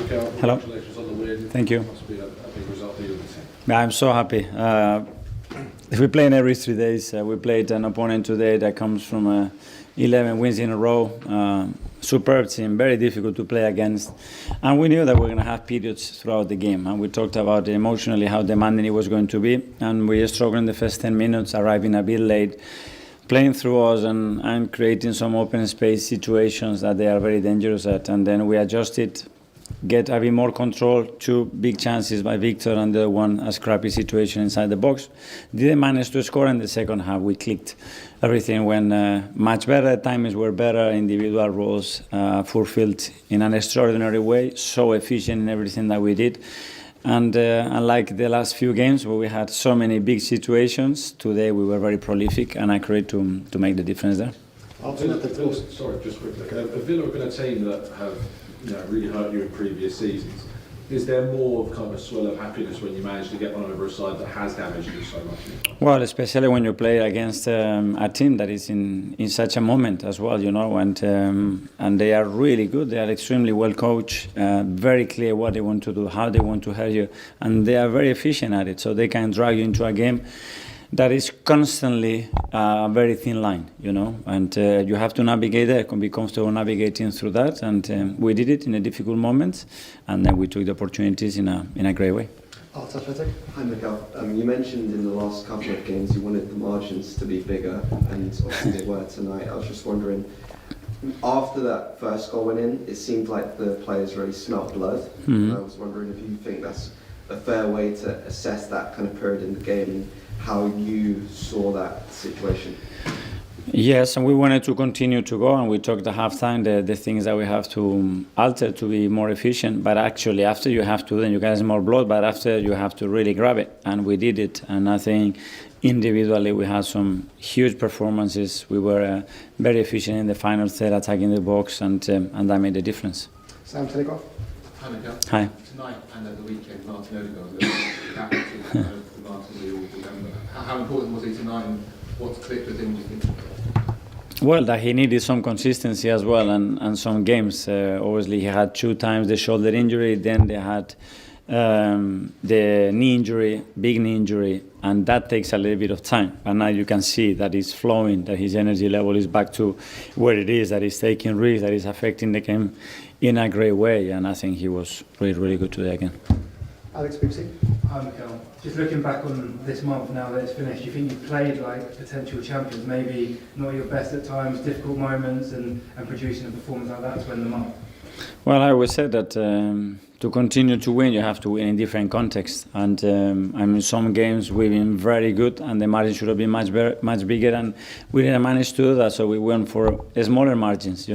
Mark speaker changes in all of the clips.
Speaker 1: Mikel,
Speaker 2: Hello.
Speaker 1: congratulations on the win.
Speaker 2: Thank you.
Speaker 1: Must be a big result for you and the team.
Speaker 2: I'm so happy. We play in every 3 days. We played an opponent today that comes from 11 wins in a row. Superb team, very difficult to play against. And we knew that we were going to have periods throughout the game. And we talked about emotionally how demanding it was going to be. And we struggled in the first 10 minutes, arriving a bit late, playing through us and creating some open space situations that they are very dangerous at. And then we adjusted, get a bit more control, 2 big chances by Victor and the other one a scrappy situation inside the box. Didn't manage to score in the second half. We clicked. Everything went much better. Timings were better. Individual roles fulfilled in an extraordinary way. So efficient in everything that we did. And unlike the last few games where we had so many big situations, today we were very prolific and accurate to make the difference there.
Speaker 1: Sorry, just quickly. Villa have been a team that have really hurt you in previous seasons. Is there more of kind of a swell of happiness when you manage to get one over a side that has damaged you so much?
Speaker 2: Well, especially when you play against a team that is in such a moment as well, and they are really good. They are extremely well coached, very clear what they want to do, how they want to hurt you, and they are very efficient at it. So they can drag you into a game that is constantly a very thin line, and you have to navigate there, be comfortable navigating through that, and we did it in a difficult moment, and then we took the opportunities in a great way.
Speaker 3: Arteta. Hi Mikel. You mentioned in the last couple of games you wanted the margins to be bigger, and obviously they were tonight. I was just wondering, after that first goal went in, it seemed like the players really smelt blood.
Speaker 2: Mm-hmm.
Speaker 3: I was wondering if you think that's a fair way to assess that kind of period in the game, and how you saw that situation.
Speaker 2: Yes, and we wanted to continue to go, and we talked at halftime the things that we have to alter to be more efficient. But actually, after you have to, then you get more blood. But after you have to really grab it, and we did it. And I think individually we had some huge performances. We were very efficient in the final third, attacking the box, and that made a difference.
Speaker 3: Sam, take off.
Speaker 4: Hi Mikel.
Speaker 2: Hi.
Speaker 4: Tonight and at the weekend, Martin Odegaard got the Martin we all remember. How important was he tonight, and what's clicked with him, do you think?
Speaker 2: Well, that he needed some consistency as well, and some games. Obviously, he had 2 times the shoulder injury, then they had the knee injury, big knee injury, and that takes a little bit of time. But now you can see that he's flowing, that his energy level is back to where it is, that he's taking risks, that he's affecting the game in a great way, and I think he was really, really good today again.
Speaker 3: Alex Bixie.
Speaker 5: Hi Mikel. Just looking back on this month now that it's finished, do you think you've played like potential champions, maybe not your best at times, difficult moments, and producing a performance like that to win the month?
Speaker 2: Well, I always said that to continue to win, you have to win in different contexts. And some games we've been very good, and the margin should have been much bigger, and we didn't manage to do that. So we went for smaller margins,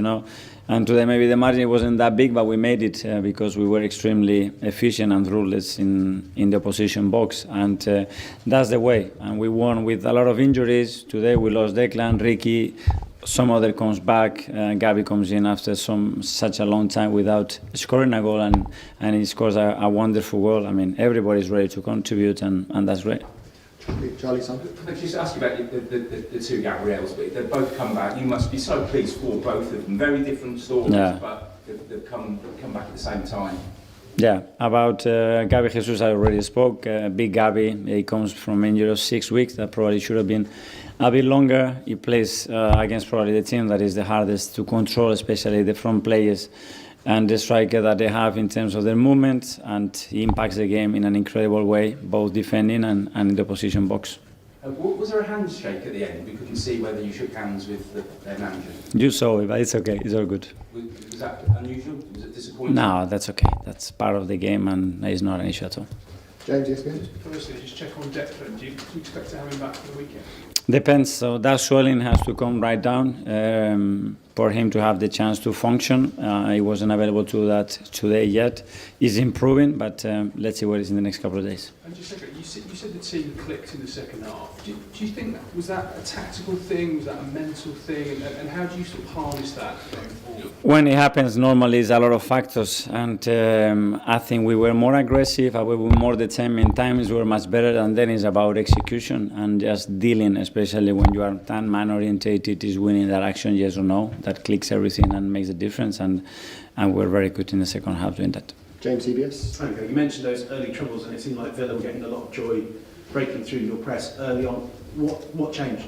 Speaker 2: And today maybe the margin wasn't that big, but we made it because we were extremely efficient and ruthless in the opposition box. And that's the way. And we won with a lot of injuries. Today we lost Declan, Ricky. Some other comes back. Gabi comes in after such a long time without scoring a goal, and he scores a wonderful goal. I mean, everybody's ready to contribute, and that's great.
Speaker 3: Charlie, son.
Speaker 6: Can I just ask you about the 2 Gabriels? But they've both come back. You must be so pleased for both of them. Very different stories,
Speaker 2: yeah.
Speaker 6: But they've come back at the same time.
Speaker 2: Yeah, about Gabi Jesus I already spoke. Big Gabi, he comes from injury of 6 weeks. That probably should have been a bit longer. He plays against probably the team that is the hardest to control, especially the front players and the striker that they have in terms of their movement, and he impacts the game in an incredible way, both defending and in the opposition box.
Speaker 6: Was there a handshake at the end? We couldn't see whether you shook hands with their manager.
Speaker 2: You saw it, but it's okay. It's all good.
Speaker 6: Was that unusual? Was it disappointing?
Speaker 2: No, that's okay. That's part of the game, and it's not an issue at all.
Speaker 3: James, yes, good.
Speaker 7: Firstly, just check on Declan. Do you expect to have him back for the weekend?
Speaker 2: Depends. So that swelling has to come right down for him to have the chance to function. He wasn't available to do that today yet. He's improving, but let's see what is in the next couple of days.
Speaker 7: And just second, you said the team clicked in the second half. Do you think was that a tactical thing? Was that a mental thing? And how do you sort of harness that going forward?
Speaker 2: When it happens, normally it's a lot of factors, and I think we were more aggressive, we were more determined. Times were much better, and then it's about execution and just dealing, especially when you are that man orientated, is winning that action, yes or no. That clicks everything and makes a difference, and we're very good in the second half doing that.
Speaker 8: James, CBS.
Speaker 9: Okay, you mentioned those early troubles, and it seemed like Villa were getting a lot of joy breaking through your press early on. What changed?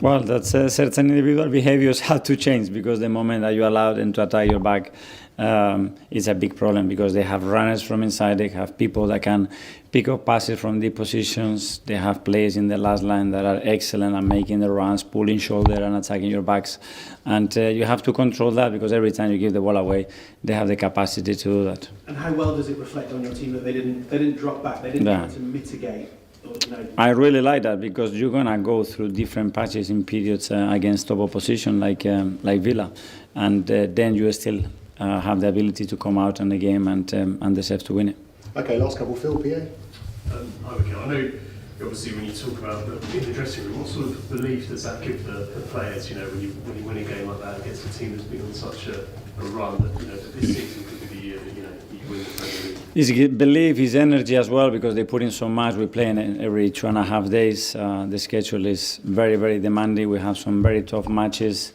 Speaker 2: Well, that's certain individual behaviors have to change, because the moment that you allow them to attack your back, it's a big problem, because they have runners from inside, they have people that can pick up passes from deep positions, they have players in the last line that are excellent at making the runs, pulling shoulder and attacking your backs. And you have to control that, because every time you give the ball away, they have the capacity to do that.
Speaker 9: And how well does it reflect on your team that they didn't drop back, they didn't try to mitigate?
Speaker 2: I really like that, because you're gonna go through different patches in periods against top opposition like Villa, and then you still have the ability to come out in the game and deserve to win it.
Speaker 8: Okay, last couple. Phil, PA.
Speaker 10: Hi, Mikel. I know, obviously, when you talk about in the dressing room, what sort of belief does that give the players? You know, when you win a game like that against a team that's been on such a run that that this season could be the year that you win the Premier League.
Speaker 2: His belief, his energy as well, because they put in so much. We play every 2.5 days. The schedule is very, very demanding. We have some very tough matches,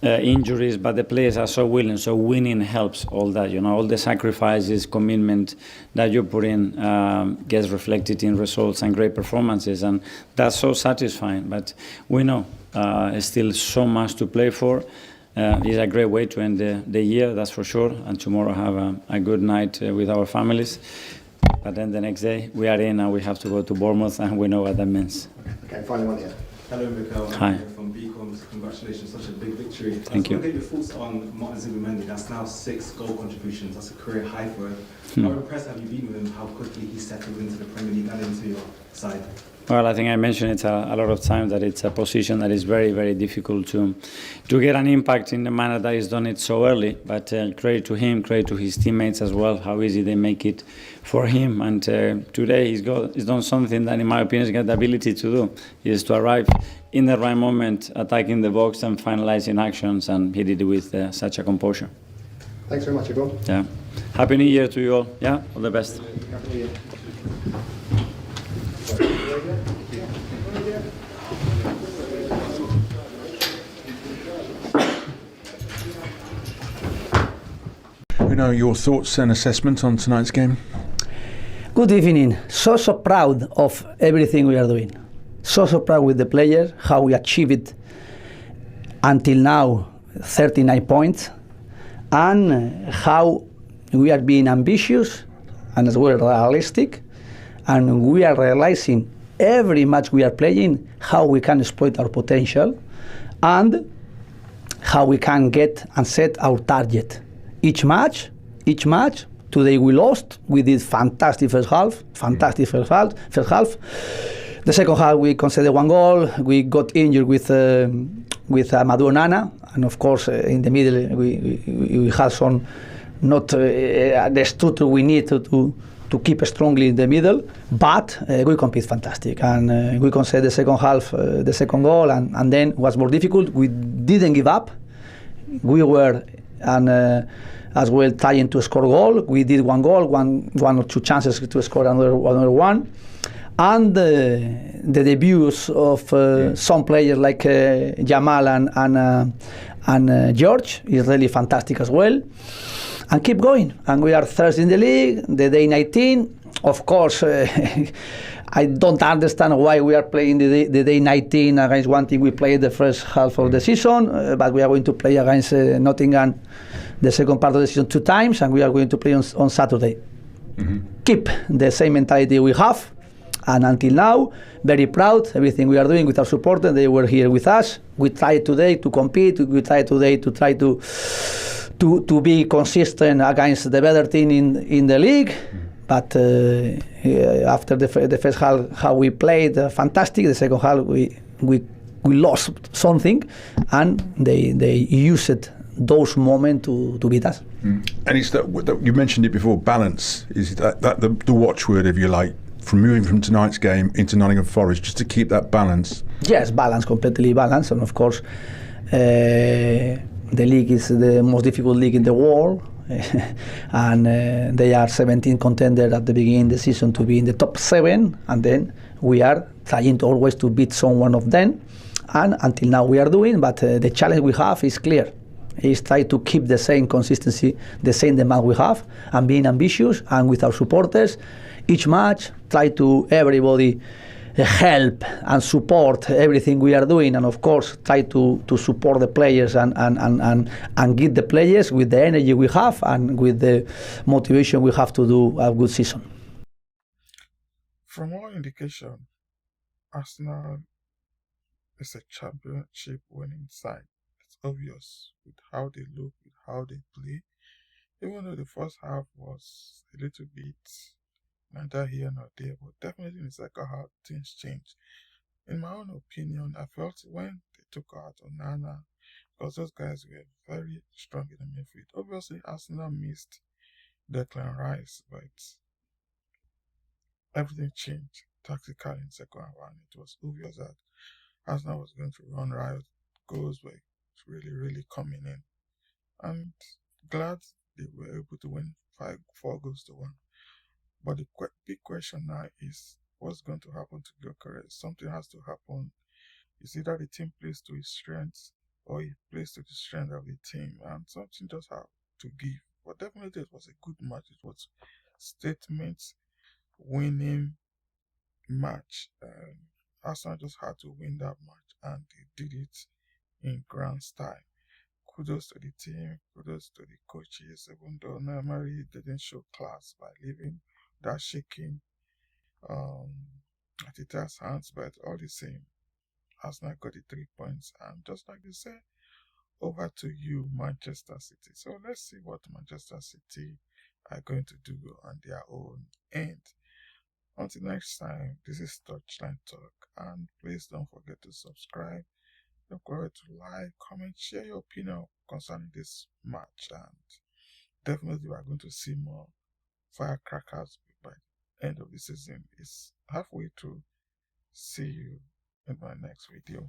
Speaker 2: injuries, but the players are so willing. So winning helps all that. All the sacrifices, commitment that you put in gets reflected in results and great performances, and that's so satisfying. But we know still so much to play for. It's a great way to end the year, that's for sure, and tomorrow have a good night with our families. But then the next day we are in and we have to go to Bournemouth, and we know what that means.
Speaker 8: Okay, finally one here.
Speaker 11: Hello, Mikel.
Speaker 2: Hi.
Speaker 11: I'm here from Beacons. Congratulations, such a big victory.
Speaker 2: Thank you.
Speaker 11: I just want to get your thoughts on Martin Zubimendi. That's now 6 goal contributions. That's a career high for him. How impressed have you been with him? How quickly he settled into the Premier League and into your side?
Speaker 2: Well, I think I mentioned it a lot of times, that it's a position that is very, very difficult to get an impact in the manner that he's done it so early. But credit to him, credit to his teammates as well, how easy they make it for him. And today he's done something that, in my opinion, he's got the ability to do, is to arrive in the right moment, attacking the box and finalizing actions, and he did it with such a composure.
Speaker 8: Thanks very much, everyone.
Speaker 2: Yeah. Happy New Year to you all. Yeah, all the best.
Speaker 8: Happy New Year.
Speaker 12: We know your thoughts and assessment on tonight's game.
Speaker 13: Good evening. So proud of everything we are doing. So proud with the players, how we achieved it until now, 39 points, and how we are being ambitious and as well realistic, and we are realizing every match we are playing how we can exploit our potential and how we can get and set our target. Each match, today we lost, we did fantastic first half. The second half we conceded 1 goal, we got injured with Amadou Onana, and of course in the middle we had some not the structure we need to keep strongly in the middle, but we compete fantastic, and we conceded the second half, the second goal, and then it was more difficult. We didn't give up. We were as well trying to score goal. We did 1 goal, one or two chances to score another one. And the debuts of some players like Jamal and George is really fantastic as well. And keep going. And we are third in the league, the day 19. Of course, I don't understand why we are playing the day 19 against one team we played the first half of the season, but we are going to play against Nottingham the second part of the season 2 times, and we are going to play on Saturday. Mm-hmm. Keep the same mentality we have, and until now, very proud everything we are doing with our supporters. They were here with us. We tried today to compete. We tried today to be consistent against the better team in the league. But after the first half, how we played, fantastic. The second half, we lost something, and they used those moments to beat us.
Speaker 12: Mm. And it's that you mentioned it before. Balance is that the watchword, if you like, from moving from tonight's game into Nottingham Forest, just to keep that balance.
Speaker 13: Yes, balance, completely balanced, and of course, the league is the most difficult league in the world. And they are 17 contenders at the beginning of the season to be in the top 7, and then we are trying to always to beat someone of them, and until now we are doing, but the challenge we have is clear. is try to keep the same consistency, the same demand we have, and being ambitious, and with our supporters, each match, try to everybody help and support everything we are doing, and of course try to support the players and give the players with the energy we have and with the motivation we have to do a good season.
Speaker 14: From all indication, Arsenal is a championship winning side. It's obvious with how they look, with how they play. Even though the first half was a little bit neither here nor there, but definitely in the second half things changed. In my own opinion, I felt when they took out Onana, because those guys were very strong in the midfield. Obviously, Arsenal missed Declan Rice, but everything changed tactically in the second half, and it was obvious that Arsenal was going to run riot. Goals were really coming in. And glad they were able to win 4-1. But the big question now is what's going to happen to Gyökeres? Something has to happen. It's either the team plays to his strengths or he plays to the strength of the team, and something just had to give. But definitely it was a good match. It was statement winning match. Arsenal just had to win that match, and they did it in grand style. Kudos to the team, kudos to the coaches, even though Emery didn't show class by leaving that shaking Arteta's hands, but all the same, Arsenal got the 3 points, and just like they said, over to you, Manchester City. So let's see what Manchester City are going to do on their own end. Until next time, this is Touchline Talk, and please don't forget to subscribe. Don't forget to like, comment, share your opinion concerning this match, and definitely we are going to see more firecrackers by the end of the season. It's halfway through. See you in my next video.